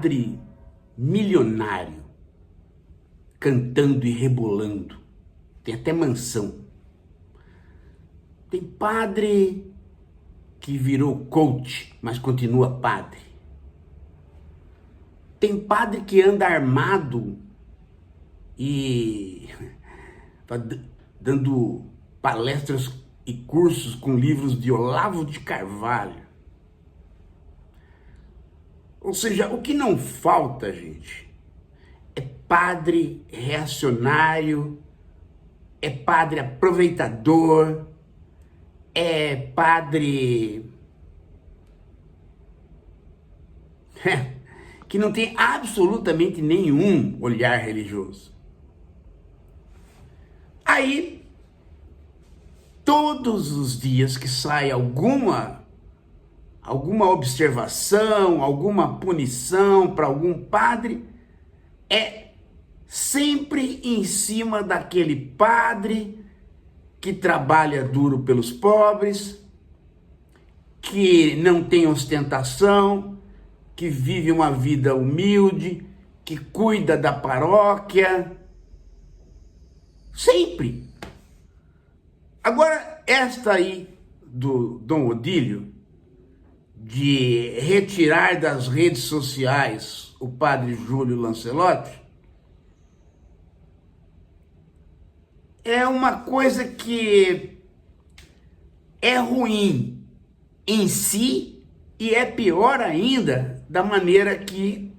padre milionário cantando e rebolando. Tem até mansão. Tem padre que virou coach, mas continua padre. Tem padre que anda armado e dando palestras e cursos com livros de Olavo de Carvalho. Ou seja, o que não falta, gente, é padre reacionário, é padre aproveitador, é padre que não tem absolutamente nenhum olhar religioso. Aí, todos os dias que sai alguma observação, alguma punição para algum padre, é sempre em cima daquele padre que trabalha duro pelos pobres, que não tem ostentação, que vive uma vida humilde, que cuida da paróquia. Sempre. Agora, esta aí do Dom Odílio, de retirar das redes sociais o padre Júlio Lancelotti, é uma coisa que é ruim em si e é pior ainda da maneira que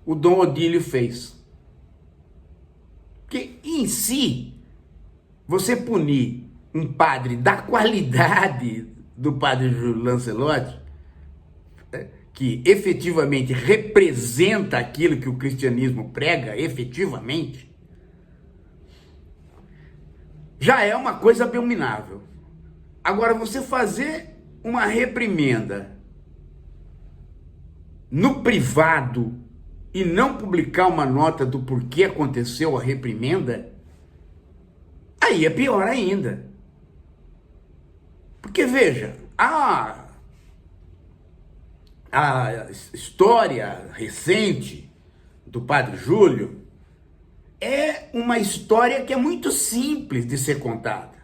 o Dom Odílio fez. Porque em si, você punir um padre da qualidade do padre Júlio Lancelotti, que efetivamente representa aquilo que o cristianismo prega, efetivamente, já é uma coisa abominável. Agora, você fazer uma reprimenda no privado e não publicar uma nota do porquê aconteceu a reprimenda, aí é pior ainda. Porque, veja, a história recente do padre Júlio é uma história que é muito simples de ser contada.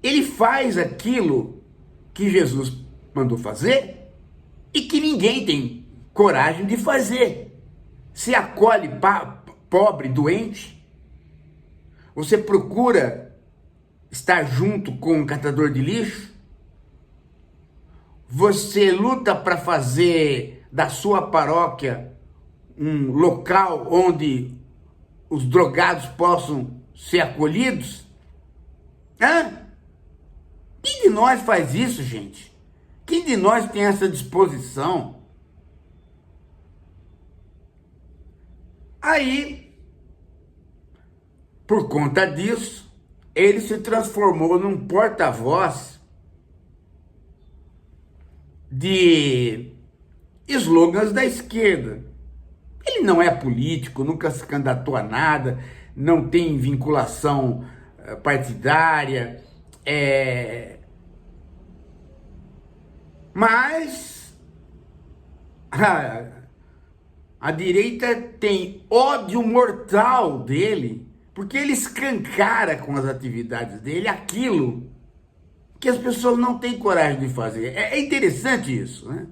Ele faz aquilo que Jesus mandou fazer e que ninguém tem coragem de fazer. Você acolhe pobre, doente, você procura estar junto com um catador de lixo, você luta para fazer da sua paróquia um local onde os drogados possam ser acolhidos? Quem de nós faz isso, gente? Quem de nós tem essa disposição? Aí, por conta disso, ele se transformou num porta-voz de slogans da esquerda. Ele não é político, nunca se candidatou a nada, não tem vinculação partidária, mas a direita tem ódio mortal dele, porque ele escancara com as atividades dele aquilo que as pessoas não têm coragem de fazer. É interessante isso, né?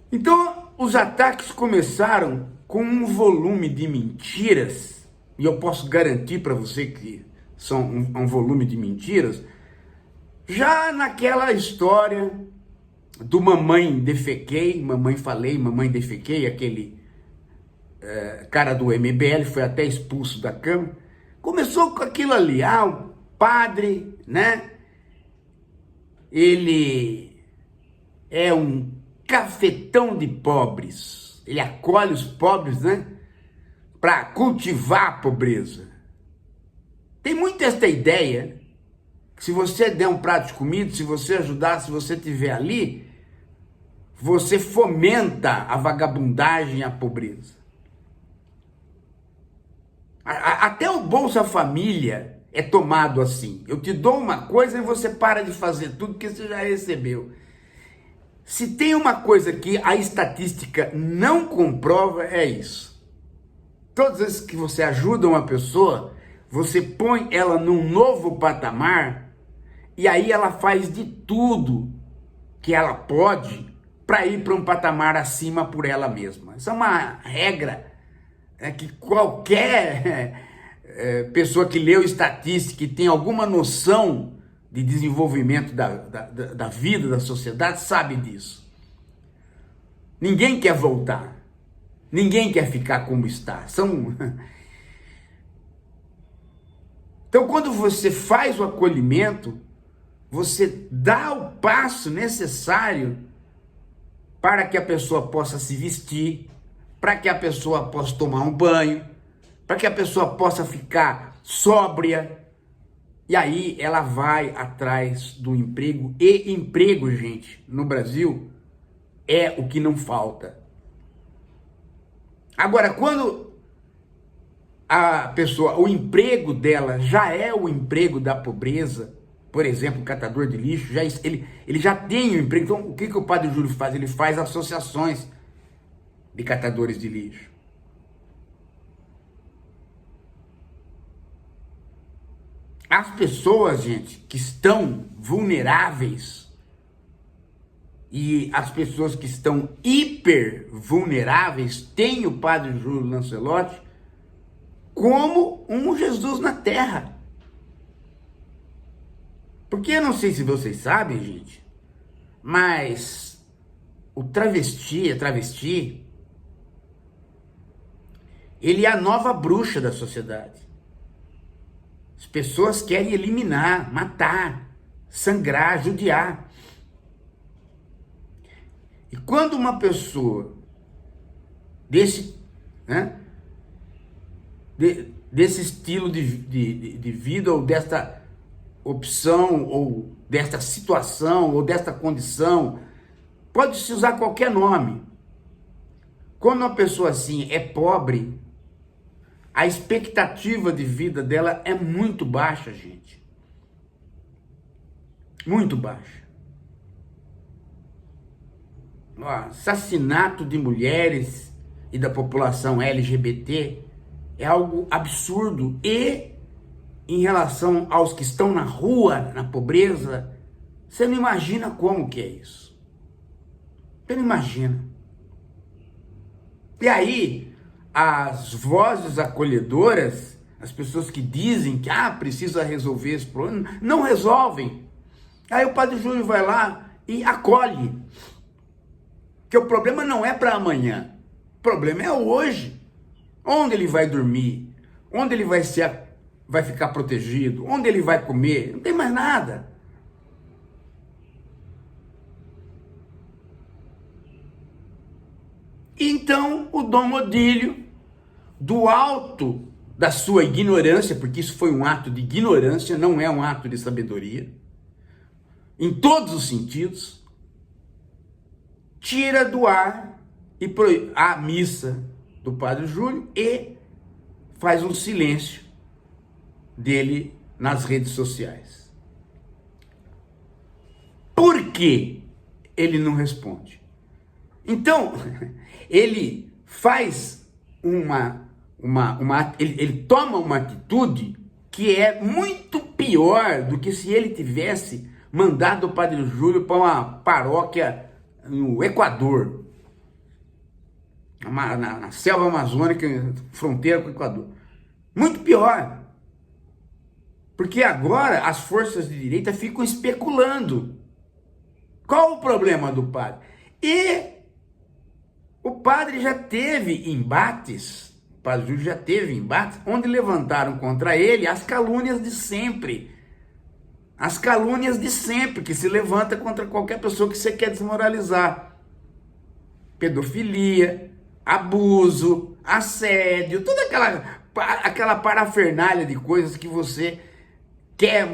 Então, os ataques começaram com um volume de mentiras, e eu posso garantir para você que são um volume de mentiras, já naquela história do mamãe defequei, mamãe falei, mamãe defequei, aquele cara do MBL foi até expulso da Câmara. Começou com aquilo ali, o padre, né? Ele é um cafetão de pobres, ele acolhe os pobres, né? Para cultivar a pobreza. Tem muito esta ideia que se você der um prato de comida, se você ajudar, se você estiver ali, você fomenta a vagabundagem e a pobreza. Até o Bolsa Família é tomado assim. Eu te dou uma coisa e você para de fazer tudo que você já recebeu. Se tem uma coisa que a estatística não comprova, é isso. Todas as vezes que você ajuda uma pessoa, você põe ela num novo patamar e aí ela faz de tudo que ela pode para ir para um patamar acima por ela mesma. Isso é uma regra que qualquer pessoa que leu estatística e tem alguma noção de desenvolvimento da vida, da sociedade, sabe disso. Ninguém quer voltar. Ninguém quer ficar como está. Então, quando você faz o acolhimento, você dá o passo necessário para que a pessoa possa se vestir, para que a pessoa possa tomar um banho, para que a pessoa possa ficar sóbria. E aí ela vai atrás do emprego. E emprego, gente, no Brasil é o que não falta. Agora, quando a pessoa, o emprego dela já é o emprego da pobreza, por exemplo, catador de lixo, ele já tem o emprego. Então, o que o Padre Júlio faz? Ele faz associações de catadores de lixo. As pessoas, gente, que estão vulneráveis e as pessoas que estão hiper vulneráveis têm o Padre Júlio Lancelotti como um Jesus na Terra. Porque eu não sei se vocês sabem, gente, mas o travesti, a travesti, ele é a nova bruxa da sociedade. As pessoas querem eliminar, matar, sangrar, judiar. E quando uma pessoa desse estilo de vida, ou desta opção, ou desta situação, ou desta condição, pode-se usar qualquer nome. Quando uma pessoa assim é pobre, a expectativa de vida dela é muito baixa, gente. Muito baixa. O assassinato de mulheres e da população LGBT é algo absurdo. E em relação aos que estão na rua, na pobreza, você não imagina como que é isso. Você não imagina. E aí, as vozes acolhedoras, as pessoas que dizem que precisa resolver esse problema, não resolvem. Aí o Padre Júlio vai lá e acolhe. Que o problema não é para amanhã, o problema é hoje. Onde ele vai dormir? Onde ele vai ficar protegido? Onde ele vai comer? Não tem mais nada. Então o Dom Odílio, do alto da sua ignorância, porque isso foi um ato de ignorância, não é um ato de sabedoria, em todos os sentidos, tira do ar a missa do Padre Júlio e faz um silêncio dele nas redes sociais. Por que ele não responde? Então, ele faz ele toma uma atitude que é muito pior do que se ele tivesse mandado o Padre Júlio para uma paróquia no Equador, na selva amazônica, fronteira com o Equador. Muito pior. Porque agora as forças de direita ficam especulando. Qual o problema do padre? E o padre já teve embates, o Padre Júlio já teve embates, onde levantaram contra ele as calúnias de sempre. As calúnias de sempre, que se levanta contra qualquer pessoa que você quer desmoralizar. Pedofilia, abuso, assédio, toda aquela parafernália de coisas que você quer,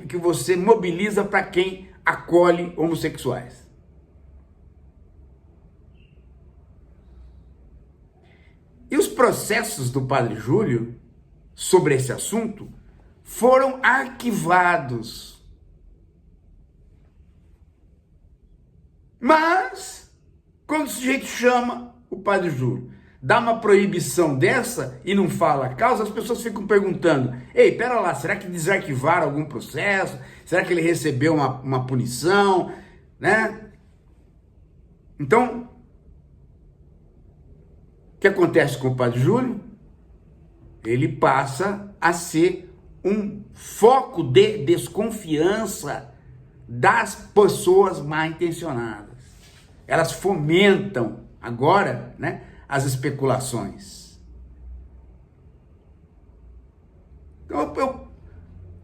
que você mobiliza para quem acolhe homossexuais. E os processos do Padre Júlio sobre esse assunto foram arquivados. Mas, quando o sujeito chama o padre Júlio, dá uma proibição dessa e não fala a causa, as pessoas ficam perguntando: ei, pera lá, será que desarquivaram algum processo? Será que ele recebeu uma punição? Né? Então, o que acontece com o padre Júlio? Ele passa a ser um foco de desconfiança das pessoas mal intencionadas. Elas fomentam agora, né, as especulações. Então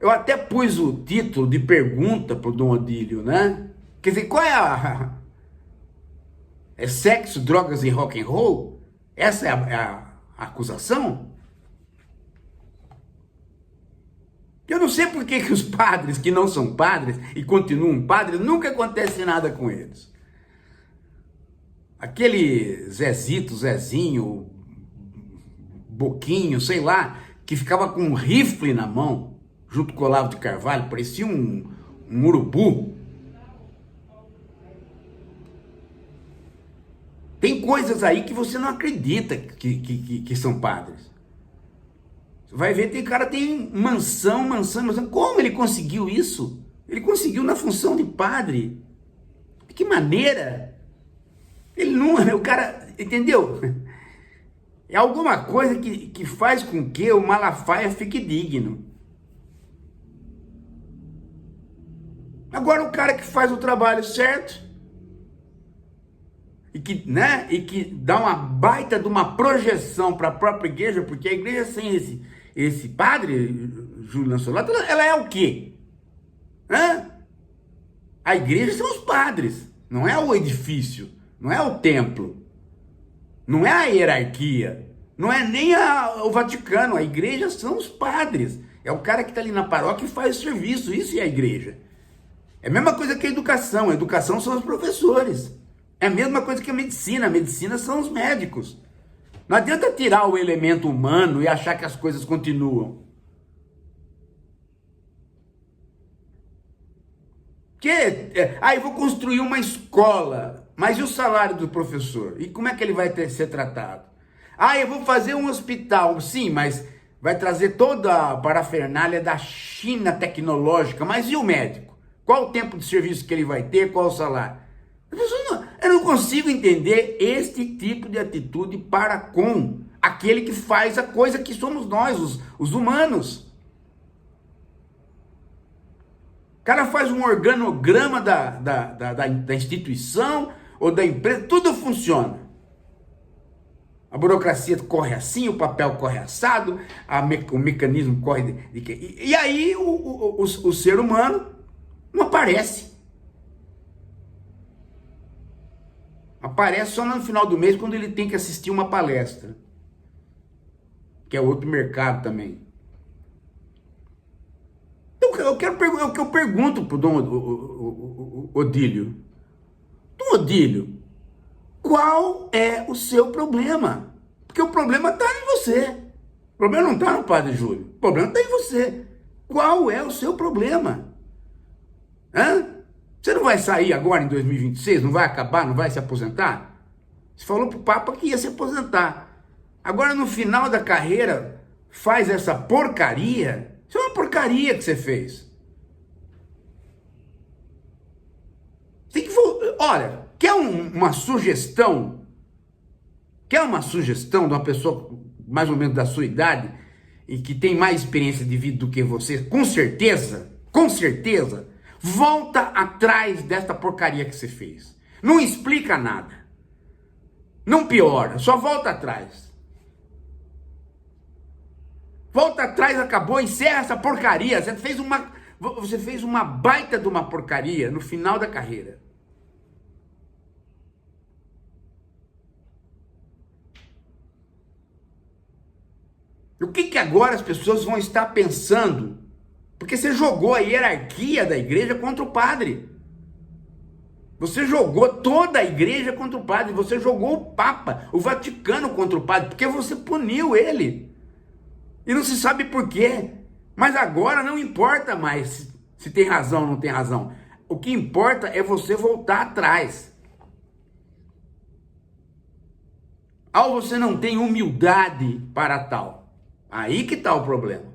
eu até pus o título de pergunta para o Dom Odílio, né? Quer dizer, qual é é sexo, drogas e rock and roll? Essa é a acusação? Eu não sei por que os padres que não são padres e continuam padres, nunca acontece nada com eles. Aquele Zezito, Zezinho, Boquinho, sei lá, que ficava com um rifle na mão, junto com o Olavo de Carvalho, parecia um urubu. Tem coisas aí que você não acredita que são padres. Você vai ver, tem cara tem mansão. Como ele conseguiu isso? Ele conseguiu na função de padre. De que maneira? Ele não, o cara, entendeu? É alguma coisa que faz com que o Malafaia fique digno. Agora o cara que faz o trabalho certo e que dá uma baita de uma projeção para a própria igreja, porque a igreja sem esse padre, Júlio Lancelotti, ela é o quê? Hã? A igreja são os padres, não é o edifício, não é o templo, não é a hierarquia, não é nem o Vaticano, a igreja são os padres, é o cara que está ali na paróquia e faz o serviço, isso é a igreja. É a mesma coisa que a educação são os professores, é a mesma coisa que a medicina são os médicos. Não adianta tirar o elemento humano e achar que as coisas continuam. Eu vou construir uma escola, mas e o salário do professor? E como é que ele vai ser tratado? Eu vou fazer um hospital, sim, mas vai trazer toda a parafernália da China tecnológica, mas e o médico? Qual o tempo de serviço que ele vai ter? Qual o salário? Eu não consigo entender este tipo de atitude para com aquele que faz a coisa que somos nós, os humanos. O cara faz um organograma da instituição ou da empresa, tudo funciona. A burocracia corre assim, o papel corre assado, o mecanismo corre... E aí o ser humano não aparece. Aparece só no final do mês, quando ele tem que assistir uma palestra, que é outro mercado também. Então, o que eu pergunto pro Dom Odílio. Dom Odílio, qual é o seu problema? Porque o problema está em você. O problema não está no padre Júlio. O problema está em você. Qual é o seu problema? Você não vai sair agora em 2026? Não vai acabar? Não vai se aposentar? Você falou pro Papa que ia se aposentar. Agora no final da carreira faz essa porcaria. Isso é uma porcaria que você fez. Tem que, olha, quer uma sugestão? Quer uma sugestão de uma pessoa mais ou menos da sua idade e que tem mais experiência de vida do que você? Com certeza, volta atrás desta porcaria que você fez. Não explica nada. Não piora, só volta atrás. Volta atrás, acabou, encerra essa porcaria. Você fez uma baita de uma porcaria no final da carreira. O que agora as pessoas vão estar pensando? Porque você jogou a hierarquia da igreja contra o padre. Você jogou toda a igreja contra o padre. Você jogou o Papa, o Vaticano contra o padre, porque você puniu ele. E não se sabe por quê. Mas agora não importa mais se tem razão ou não tem razão. O que importa é você voltar atrás. Ou você não tem humildade para tal. Aí que está o problema.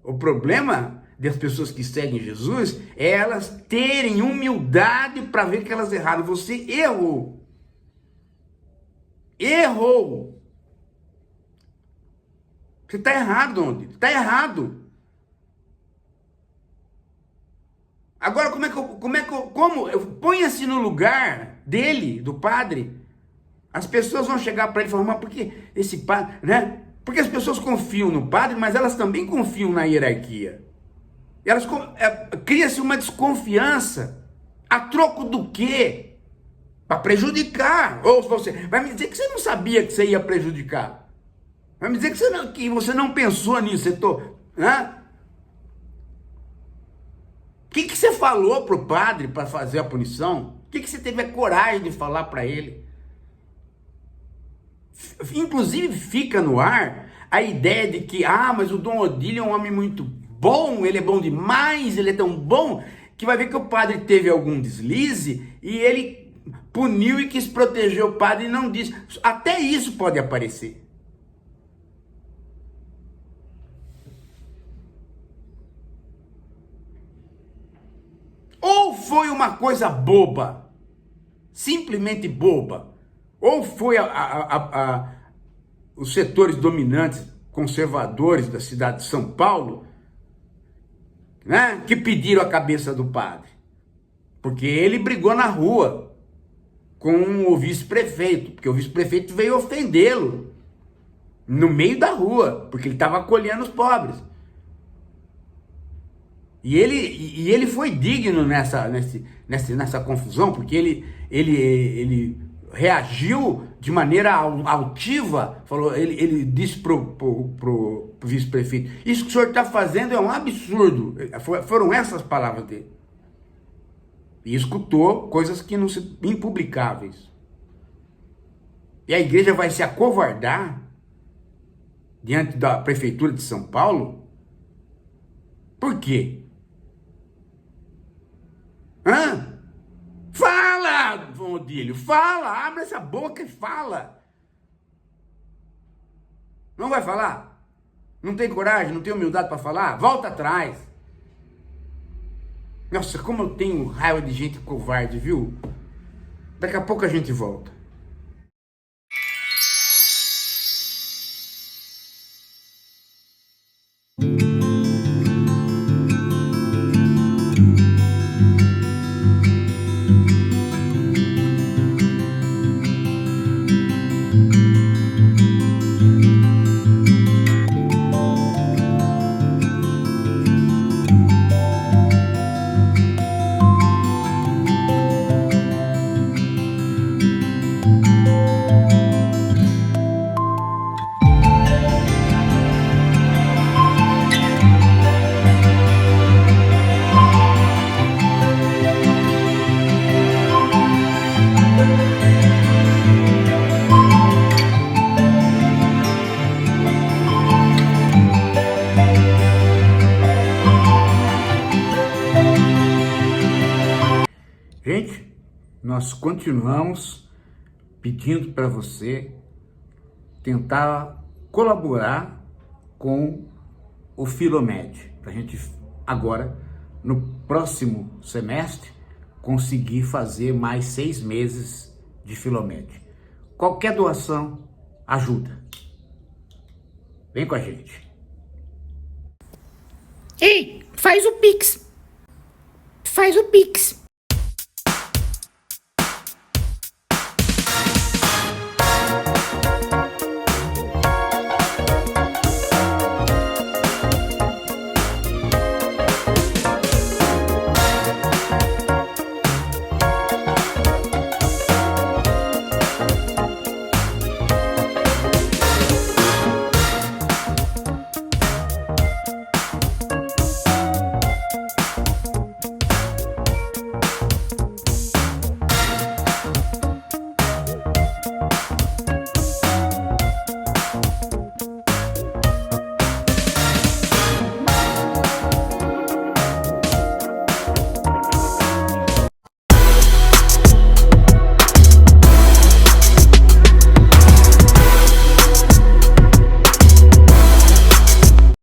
O problema das pessoas que seguem Jesus é elas terem humildade para ver que elas erraram. Você errou. Errou. Você está errado, onde? Está errado. Agora, ponha-se no lugar dele, do padre. As pessoas vão chegar para ele e falar, mas por que esse padre, né? Porque as pessoas confiam no padre, mas elas também confiam na hierarquia. Cria-se uma desconfiança. A troco do quê? Para prejudicar. Ou você vai me dizer que você não sabia que você ia prejudicar. Vai me dizer que você não pensou nisso. Né? O que você falou pro padre para fazer a punição? O que você teve a coragem de falar para ele? Inclusive fica no ar a ideia de que, mas o Dom Odílio é um homem muito bom, ele é bom demais, ele é tão bom, que vai ver que o padre teve algum deslize e ele puniu e quis proteger o padre e não disse. Até isso pode aparecer. Ou foi uma coisa boba, simplesmente boba, ou foi os setores dominantes, conservadores da cidade de São Paulo, né, que pediram a cabeça do padre. Porque ele brigou na rua com o vice-prefeito, porque o vice-prefeito veio ofendê-lo no meio da rua, porque ele estava acolhendo os pobres. E ele foi digno nessa confusão, porque ele reagiu de maneira altiva, ele disse pro vice-prefeito, isso que o senhor está fazendo é um absurdo. Foram essas palavras dele. E escutou coisas que não se impublicáveis. E a igreja vai se acovardar diante da prefeitura de São Paulo? Por quê? Fala, Dom Odílio, fala, abre essa boca e fala. Não vai falar? Não tem coragem, não tem humildade para falar? Volta atrás. Nossa, como eu tenho raiva de gente covarde, viu? Daqui a pouco a gente volta. Gente, nós continuamos pedindo para você tentar colaborar com o Filomed, para a gente agora, no próximo semestre, conseguir fazer mais 6 meses de Filomed. Qualquer doação ajuda. Vem com a gente. Ei, faz o Pix. Faz o Pix.